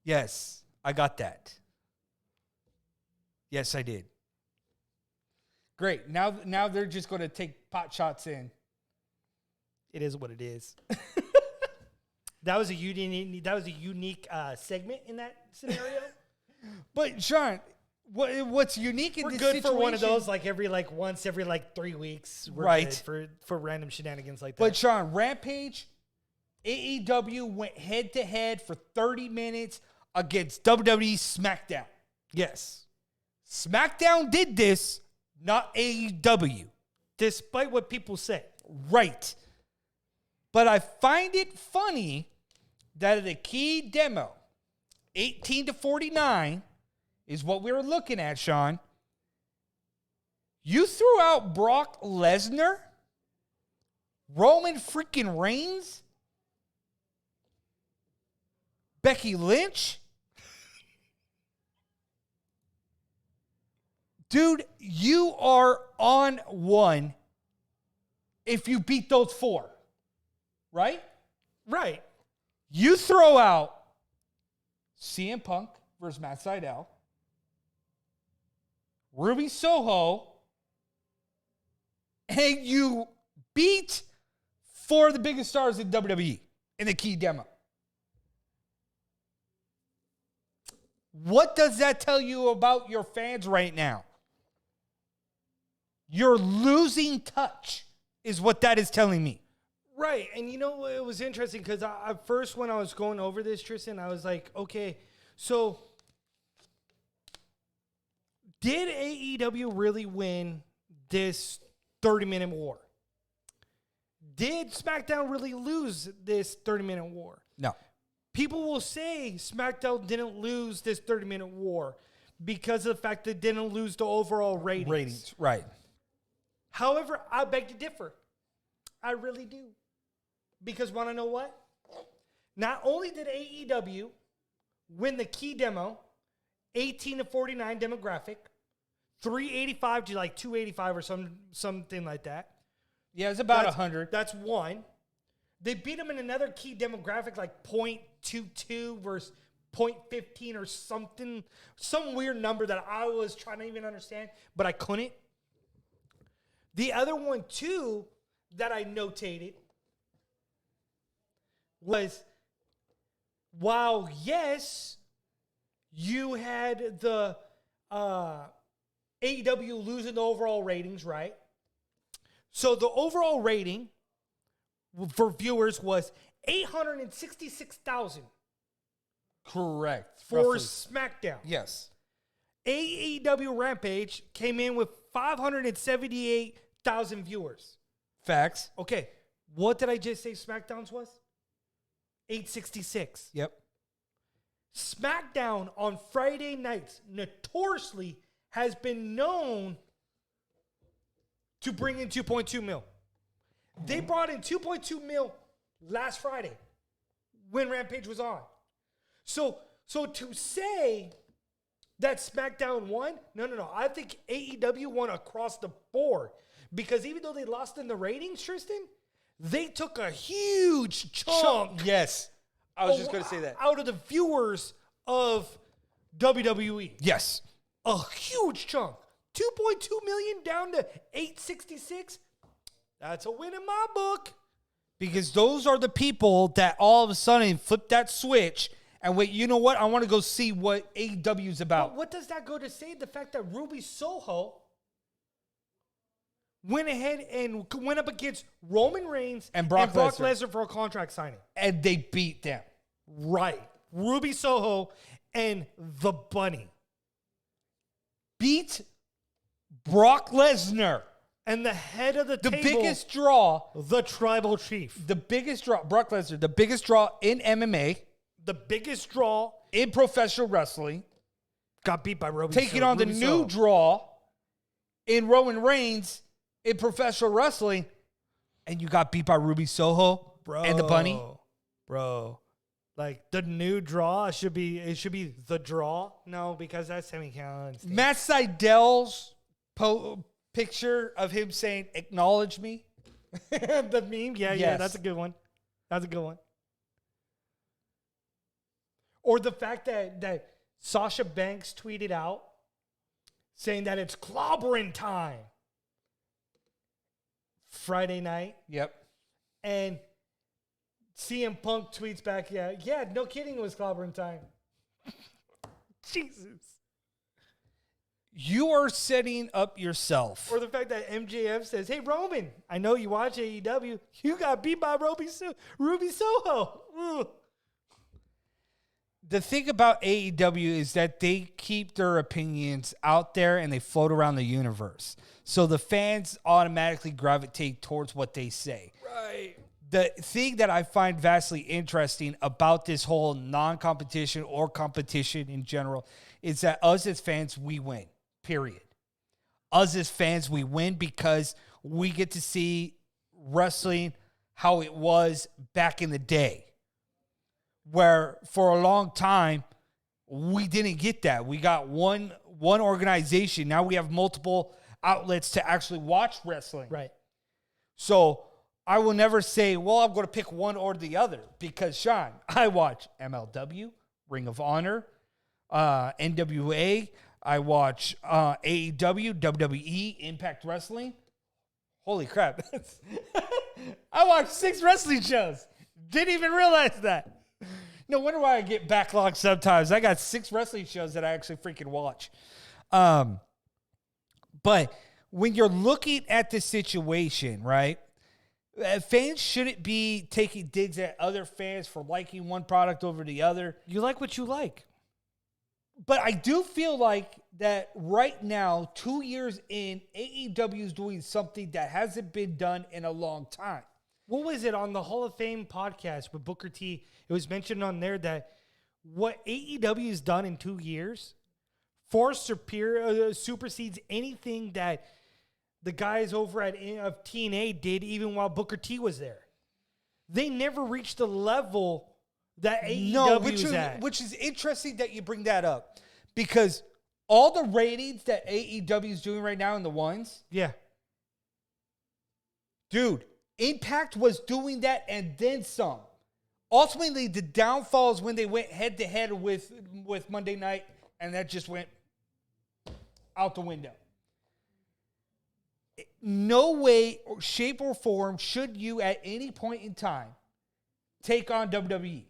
Yes, I got that. Yes, I did. Great. Now they're just going to take pot shots in. It is what it is. That was a unique segment in that scenario. But Sean, what's unique in We're this good situation? for one of those once every 3 weeks. We're Right. good for random shenanigans like that. But Sean, Rampage, AEW went head to head for 30 minutes against WWE SmackDown. yes. SmackDown did this, not AEW. Despite what people say. Right. But I find it funny that the key demo, 18 to 49, is what we were looking at, Sean. You threw out Brock Lesnar, Roman freaking Reigns, Becky Lynch. Dude, you are on one if you beat those 4, right? Right. You throw out CM Punk versus Matt Sydal, Ruby Soho and you beat four of the biggest stars in WWE in the key demo. What does that tell you about your fans right now? You're losing touch, is what that is telling me. Right. And you know, it was interesting because at first when I was going over this, Tristan, I was like, okay, so did AEW really win this 30-minute war? Did SmackDown really lose this 30-minute war? No. People will say SmackDown didn't lose this 30-minute war because of the fact that it didn't lose the overall ratings. Right. However, I beg to differ. I really do. Because want to know what? Not only did AEW win the key demo, 18 to 49 demographic, 385 to like 285 or something like that. Yeah, it's about 100. That's one. They beat them in another key demographic like 0.22 versus 0.15 or something. Some weird number that I was trying to even understand, but I couldn't. The other one, too, that I notated was, while, yes, you had the AEW losing the overall ratings, right? So the overall rating for viewers was 866,000 Correct. for Roughly. SmackDown. Yes. AEW Rampage came in with 578,000 viewers. Facts. Okay, what did I just say SmackDown's was? 866. Yep. SmackDown on Friday nights notoriously has been known to bring in 2.2 mil. They brought in 2.2 mil last Friday when Rampage was on. So to say that SmackDown won, no. I think AEW won across the board because even though they lost in the ratings, Tristan, they took a huge chunk. Yes. I was just going to say that. Out of the viewers of WWE. Yes. A huge chunk. 2.2 million down to 866. That's a win in my book. Because those are the people that all of a sudden flip that switch and wait, you know what? I want to go see what AEW is about. But what does that go to say? The fact that Ruby Soho went ahead and went up against Roman Reigns and Brock Lesnar for a contract signing. And they beat them. Right. Ruby Soho and the Bunny. Beat Brock Lesnar. And the head of the table, biggest draw. the tribal chief. The biggest draw. Brock Lesnar. The biggest draw in MMA. The biggest draw in professional wrestling. Got beat by Ruby Taking on the new draw in Roman Reigns in professional wrestling. And you got beat by Ruby Soho and the Bunny. Bro. Like the new draw, it should be the draw. No, because that's semi-count. Matt Seidel's picture of him saying, "Acknowledge me." The meme? Yeah, Yes. that's a good one. That's a good one. Or the fact that Sasha Banks tweeted out saying that it's clobbering time Friday night. Yep. And CM Punk tweets back, yeah, no kidding, it was clobbering time. Jesus. You are setting up yourself. Or the fact that MJF says, hey, Roman, I know you watch AEW. You got beat by Ruby Soho. Ugh. The thing about AEW is that they keep their opinions out there and they float around the universe. So the fans automatically gravitate towards what they say. Right. The thing that I find vastly interesting about this whole non-competition or competition in general is that us as fans, we win, period. Us as fans, we win because we get to see wrestling how it was back in the day, where for a long time, we didn't get that. We got one organization. Now we have multiple outlets to actually watch wrestling. Right. So I will never say, well, I'm going to pick one or the other because, Sean, I watch MLW, Ring of Honor, NWA. I watch AEW, WWE, Impact Wrestling. Holy crap. I watched 6 wrestling shows. Didn't even realize that. No wonder why I get backlogged sometimes. I got 6 wrestling shows that I actually freaking watch. But when you're looking at the situation, right, fans shouldn't be taking digs at other fans for liking one product over the other. You like what you like. But I do feel like that right now, 2 years in, AEW is doing something that hasn't been done in a long time. What was it on the Hall of Fame podcast with Booker T? It was mentioned on there that what AEW has done in 2 years far supersedes anything that the guys over at of TNA did even while Booker T was there. They never reached the level that AEW is at. Which is interesting that you bring that up, because all the ratings that AEW is doing right now in the ones, yeah, dude, Impact was doing that and then some. Ultimately, the downfall is when they went head to head with Monday Night, and that just went out the window. No way, shape, or form should you at any point in time take on WWE.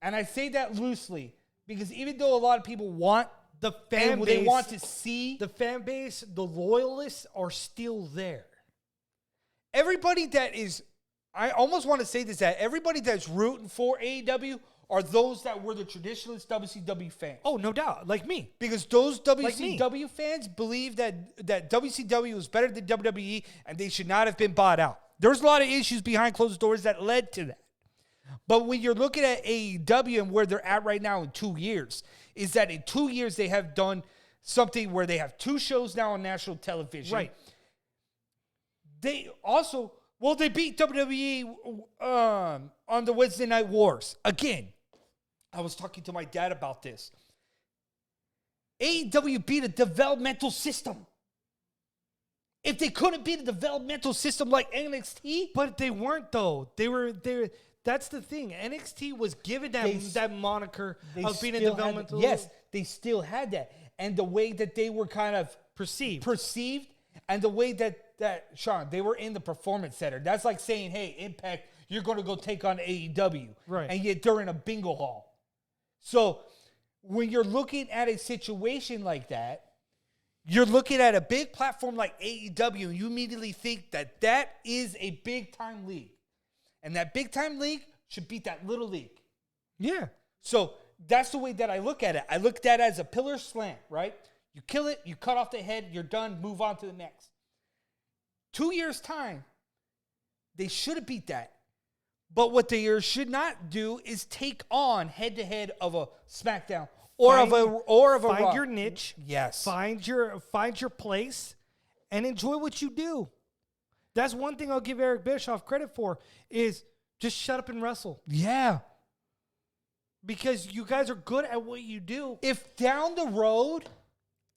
And I say that loosely because even though a lot of people want the fan base, they want to see the fan base, the loyalists are still there. Everybody that is, I almost want to say this, that everybody that's rooting for AEW are those that were the traditionalist WCW fans. Oh, no doubt. Like me. Because those WCW fans believe that WCW was better than WWE and they should not have been bought out. There's a lot of issues behind closed doors that led to that. But when you're looking at AEW and where they're at right now in 2 years, is that in 2 years they have done something where they have 2 shows now on national television. Right. They also, well, they beat WWE on the Wednesday Night Wars. Again, I was talking to my dad about this. AEW beat a developmental system. If they couldn't beat a developmental system like NXT. But they weren't, though. They were. That's the thing. NXT was given that moniker of being a developmental. Yes, they still had that. And the way that they were kind of perceived, and the way that Sean, they were in the Performance Center. That's like saying, hey, Impact, you're going to go take on AEW. Right. And yet they're in a bingo hall. So when you're looking at a situation like that, you're looking at a big platform like AEW, and you immediately think that that is a big-time league. And that big-time league should beat that little league. Yeah. So that's the way that I look at it. I look at it as a pillar slant, right? You kill it, you cut off the head, you're done, move on to the next. 2 years' time, they should have beat that. But what they should not do is take on head-to-head of a SmackDown or of a find Raw. your niche. Yes. Find your place and enjoy what you do. That's one thing I'll give Eric Bischoff credit for is just shut up and wrestle. Yeah. Because you guys are good at what you do. If down the road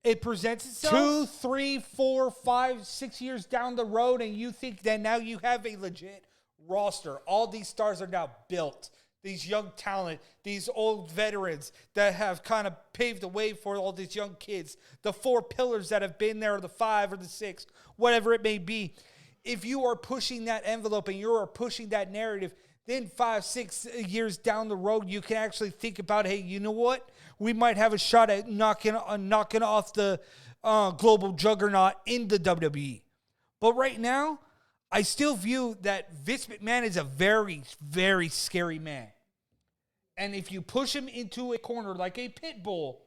it presents itself 2, 3, 4, 5, 6 years down the road and you think that now you have a legit roster, all these stars are now built. These young talent, these old veterans that have kind of paved the way for all these young kids, the 4 pillars that have been there, or the 5 or the 6, whatever it may be. If you are pushing that envelope and you are pushing that narrative, then 5, 6 years down the road, you can actually think about, hey, you know what? We might have a shot at knocking off the global juggernaut in the WWE. But right now, I still view that Vince McMahon is a very, very scary man. And if you push him into a corner like a pit bull,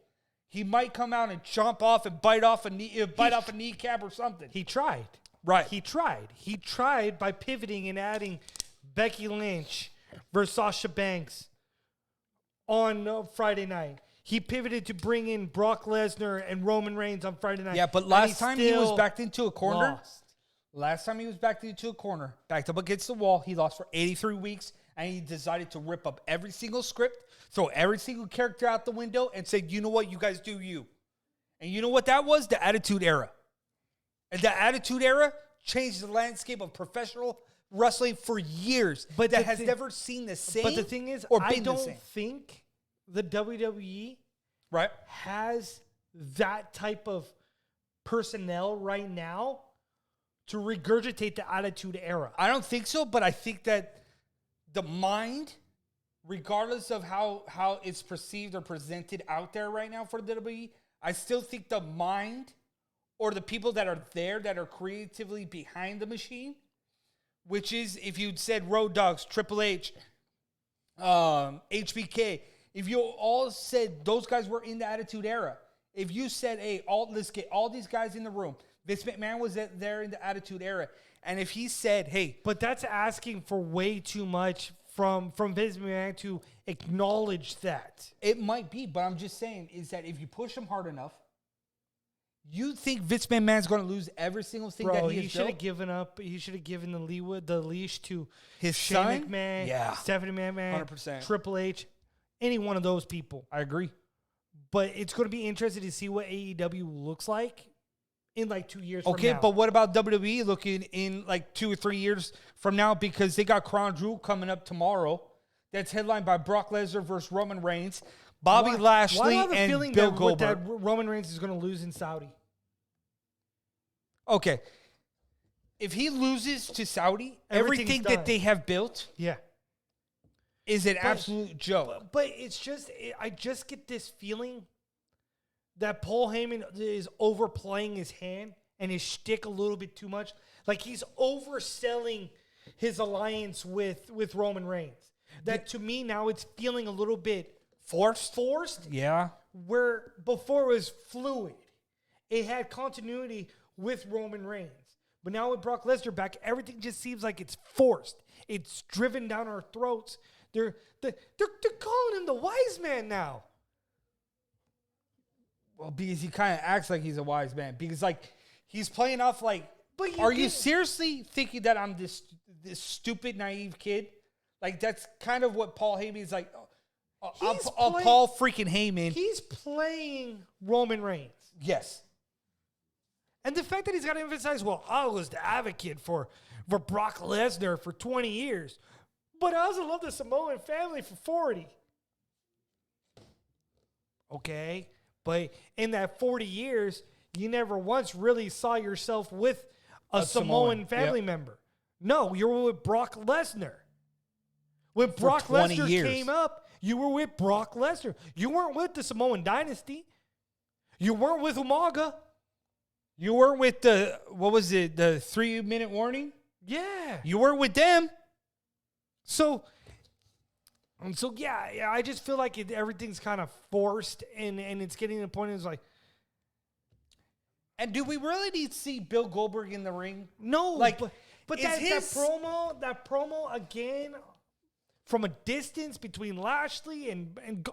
he might come out and chomp off and bite off a kneecap or something. He tried. Right. He tried by pivoting and adding Becky Lynch versus Sasha Banks on Friday night. He pivoted to bring in Brock Lesnar and Roman Reigns on Friday night. Yeah, but last time he was backed into a corner. Lost. Backed up against the wall, he lost for 83 weeks, and he decided to rip up every single script, throw every single character out the window, and say, you know what, you guys do you. And you know what that was? The Attitude Era. And the Attitude Era changed the landscape of professional wrestling for years, but that has never seen the same. But the thing is, I don't think the WWE has that type of personnel right now to regurgitate the Attitude Era. I don't think so, but I think that the mind, regardless of how it's perceived or presented out there right now for the WWE, I still think the mind or the people that are there that are creatively behind the machine, which is if you'd said Road Dogs, Triple H, HBK, if you all said those guys were in the Attitude Era, if you said, hey, let's get all these guys in the room, Vince McMahon was there in the Attitude Era, and if he said, hey, But that's asking for way too much from Vince McMahon to acknowledge that. it might be, but I'm just saying is that if you push him hard enough, you think Vince McMahon's going to lose every single thing that Bro, he he has should have built? given up. He should have given the leash to His Shane son? McMahon, Yeah. Stephanie McMahon, 100%. Triple H, any one of those people. I agree. But it's going to be interesting to see what AEW looks like in like 2 years from Okay, now. but what about WWE looking in like 2 or 3 years from now? Because they got Crown Jewel coming up tomorrow. That's headlined by Brock Lesnar versus Roman Reigns, Bobby Lashley, why do I have a and feeling Bill that, Goldberg. that Roman Reigns is going to lose in Saudi? Okay. If he loses to Saudi, Everything's everything done. that they have built Yeah. is an absolute joke. But it's just, I just get this feeling that Paul Heyman is overplaying his hand and his shtick a little bit too much. Like he's overselling his alliance with Roman Reigns. That to me now it's feeling a little bit Forced? Yeah. where before it was fluid. It had continuity with Roman Reigns. But now with Brock Lesnar back, everything just seems like it's forced. It's driven down our throats. They're calling him the wise man now. Well, because he kind of acts like he's a wise man. Because, like, he's playing off like, But you are you didn't- seriously thinking that I'm this stupid, naive kid? Like, that's kind of what Paul Heyman's like. He's Paul freaking Heyman. He's playing Roman Reigns. Yes. And the fact that he's got to emphasize, well, I was the advocate for Brock Lesnar for 20 years, but I also love the Samoan family for 40. Okay, but in that 40 years, you never once really saw yourself with a Samoan family yep. member. No, you were with Brock Lesnar. When Brock 20 Lesnar years. came up, you were with Brock Lesnar. You weren't with the Samoan dynasty. You weren't with Umaga. You weren't with the 3-minute warning? Yeah. You weren't with them. So yeah, I just feel like everything's kind of forced, and it's getting to the point. It's like, And do we really need to see Bill Goldberg in the ring? no, Like, but is that promo again from a distance between Lashley and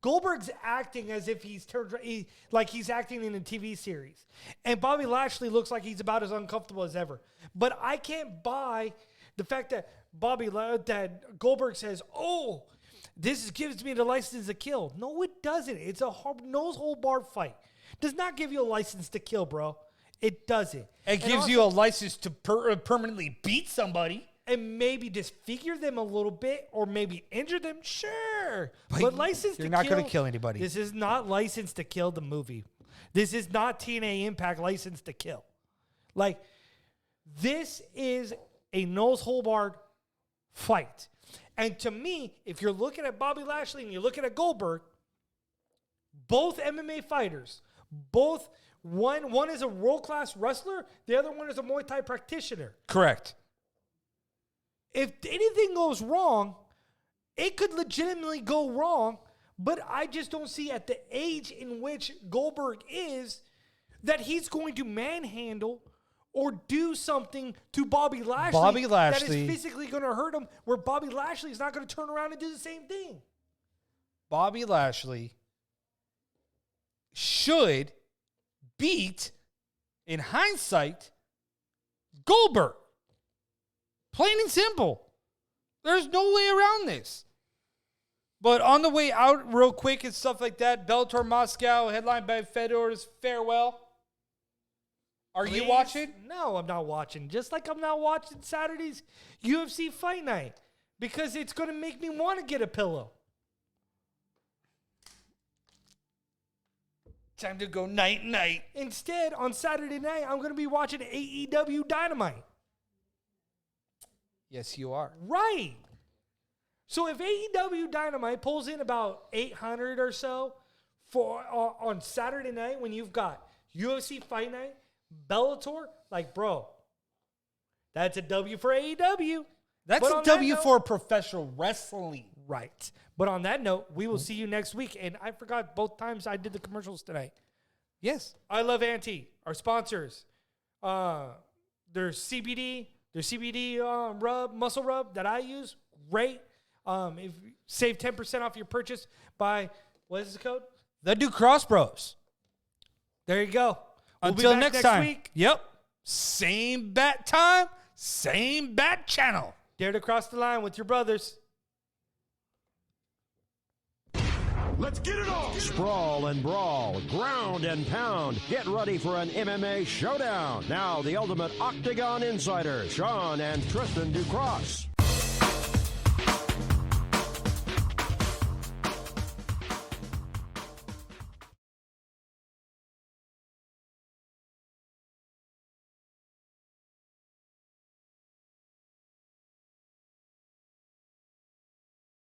Goldberg's acting as if he's like he's acting in a TV series, and Bobby Lashley looks like he's about as uncomfortable as ever. But I can't buy the fact that that Goldberg says, "Oh, gives me the license to kill." No, it doesn't. It's a nose hole bar fight. Does not give you a license to kill, bro. It doesn't. It gives you a license to permanently beat somebody. And maybe disfigure them a little bit, or maybe injure them. Sure, but license to you're kill. not going to kill anybody. This is not License to Kill, the movie. This is not TNA Impact License to Kill. Like, this is a nose hole barred fight. And to me, if you're looking at Bobby Lashley and you're looking at Goldberg, both MMA fighters, one is a world class wrestler, the other one is a Muay Thai practitioner. Correct. If anything goes wrong, it could legitimately go wrong, but I just don't see at the age in which Goldberg is that he's going to manhandle or do something to Bobby Lashley that is physically going to hurt him, where Bobby Lashley is not going to turn around and do the same thing. Bobby Lashley should beat, in hindsight, Goldberg. Plain and simple. There's no way around this. But on the way out, real quick and stuff like that, Bellator Moscow, headlined by Fedor's Farewell. Are you watching? No, I'm not watching. Just like I'm not watching Saturday's UFC Fight Night, because it's going to make me want to get a pillow. Time to go night-night. Instead, on Saturday night, I'm going to be watching AEW Dynamite. Yes, you are. Right. So if AEW Dynamite pulls in about 800 or so for on Saturday night when you've got UFC Fight Night, Bellator, like, bro, that's a W for AEW. That's But a on W that note- for professional wrestling. Right. But on that note, we will see you next week. And I forgot both times I did the commercials tonight. Yes. I Love Auntie, our sponsors. There's CBD, rub, muscle rub that I use. Great. If you save 10% off your purchase by, what is the code? The ducrossbros. There you go. We'll be Until back next time. week. Yep. Same bat time, same bat channel. Dare to cross the line with your brothers. Let's get it on! Sprawl and brawl, ground and pound. Get ready for an MMA showdown. Now, the ultimate Octagon Insider, Sean and Tristan Ducross.